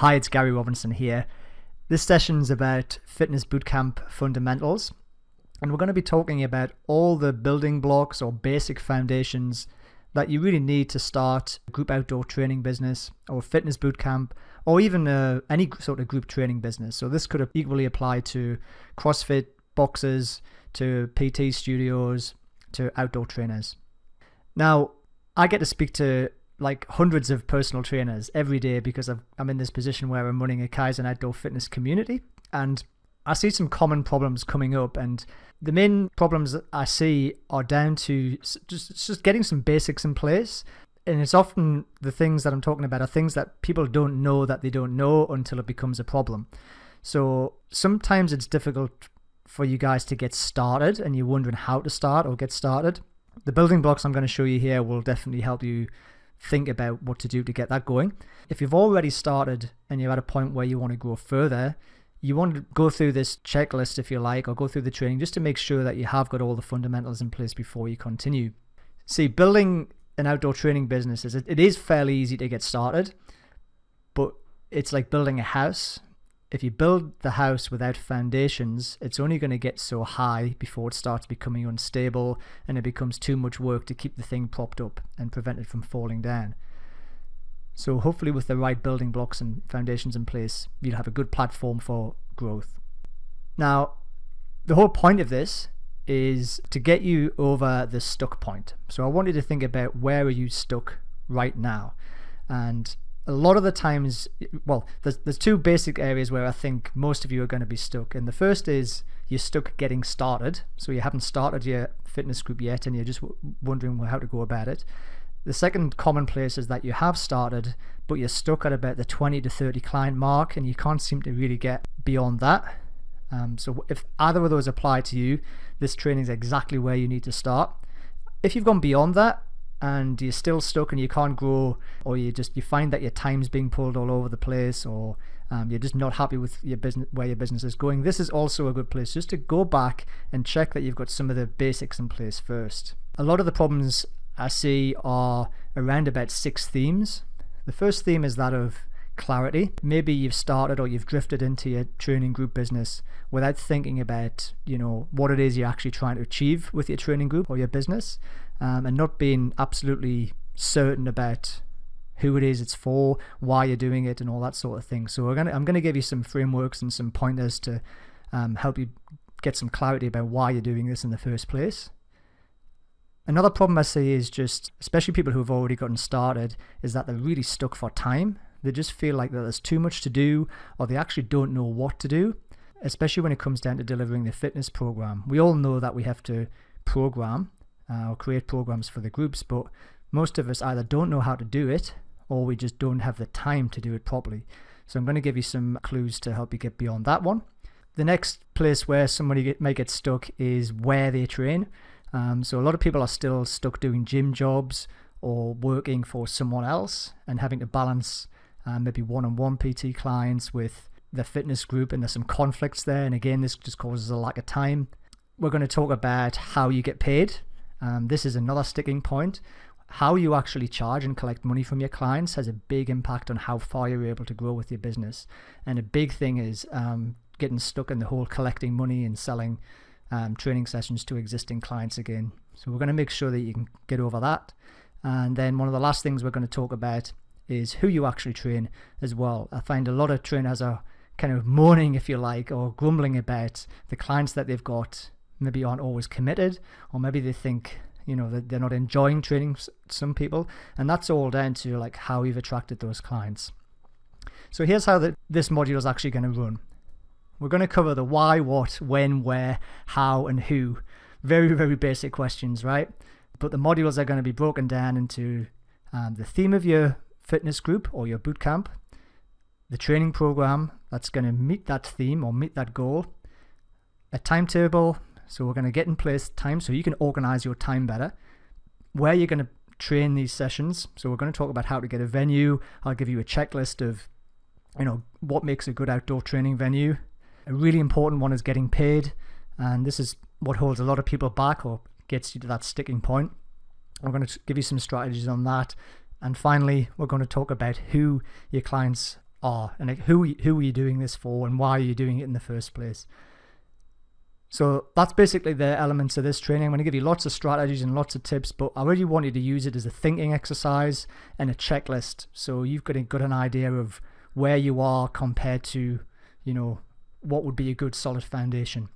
Hi, it's Gary Robinson here. This session's about fitness bootcamp fundamentals, and we're going to be talking about all the building blocks or basic foundations that you really need to start a group outdoor training business or fitness bootcamp or even any sort of group training business. So this could equally apply to CrossFit, boxers, to PT studios, to outdoor trainers. Now, I get to speak to like hundreds of personal trainers every day because I'm in this position where I'm running a Kaizen outdoor fitness community, and I see some common problems coming up, and the main problems that I see are down to just getting some basics in place. And it's often the things that I'm talking about are things that people don't know that they don't know until it becomes a problem. So sometimes it's difficult for you guys to get started and you're wondering how to start or get started. The building blocks I'm going to show you here will definitely help you think about what to do to get that going. If you've already started and you're at a point where you want to go further, you want to go through this checklist, if you like, or go through the training just to make sure that you have got all the fundamentals in place before you continue. See, building an outdoor training business, it is fairly easy to get started, but it's like building a house. If you build the house without foundations, it's only going to get so high before it starts becoming unstable and it becomes too much work to keep the thing propped up and prevent it from falling down. So hopefully with the right building blocks and foundations in place, you'll have a good platform for growth. Now, the whole point of this is to get you over the stuck point. So I want you to think about, where are you stuck right now? And a lot of the times, well, there's two basic areas where I think most of you are going to be stuck. And the first is you're stuck getting started. So you haven't started your fitness group yet and you're just wondering how to go about it. The second common place is that you have started, but you're stuck at about the 20 to 30 client mark and you can't seem to really get beyond that. So if either of those apply to you, this training is exactly where you need to start. If you've gone beyond that, and you're still stuck and you can't grow, or you find that your time's being pulled all over the place, or you're just not happy with your business, where your business is going, this is also a good place just to go back and check that you've got some of the basics in place first. A lot of the problems I see are around about 6 themes. The first theme is that of clarity. Maybe you've started or you've drifted into your training group business without thinking about, what it is you're actually trying to achieve with your training group or your business, and not being absolutely certain about who it is it's for, why you're doing it, and all that sort of thing. So I'm going to give you some frameworks and some pointers to help you get some clarity about why you're doing this in the first place. Another problem I see is just, especially people who have already gotten started, is that they're really stuck for time. They just feel like that there's too much to do, or they actually don't know what to do, especially when it comes down to delivering the fitness program. We all know that we have to program or create programs for the groups, but most of us either don't know how to do it or we just don't have the time to do it properly. So I'm going to give you some clues to help you get beyond that one. The next place where somebody may get stuck is where they train. So a lot of people are still stuck doing gym jobs or working for someone else and having to balance maybe one-on-one PT clients with the fitness group, and there's some conflicts there. And again, this just causes a lack of time. We're going to talk about how you get paid. This is another sticking point. How you actually charge and collect money from your clients has a big impact on how far you're able to grow with your business. And a big thing is getting stuck in the whole collecting money and selling training sessions to existing clients again. So we're going to make sure that you can get over that. And then one of the last things we're going to talk about is who you actually train as well. I find a lot of trainers are kind of moaning, if you like, or grumbling about the clients that they've got maybe aren't always committed, or maybe they think that they're not enjoying training some people, and that's all down to like how you've attracted those clients. So here's how this module is actually going to run. We're going to cover the why, what, when, where, how, and who. Very, very basic questions, right? But the modules are going to be broken down into the theme of your fitness group or your boot camp, the training program that's going to meet that theme or meet that goal, a timetable. So we're going to get in place time so you can organize your time better, where you're going to train these sessions. So we're going to talk about how to get a venue. I'll give you a checklist of what makes a good outdoor training venue. A really important one is getting paid, and this is what holds a lot of people back or gets you to that sticking point. I'm going to give you some strategies on that. And finally, we're going to talk about who your clients are, and like who are you doing this for, and why are you doing it in the first place. So that's basically the elements of this training. I'm going to give you lots of strategies and lots of tips, but I really wanted to use it as a thinking exercise and a checklist, so you've got an idea of where you are compared to, what would be a good solid foundation.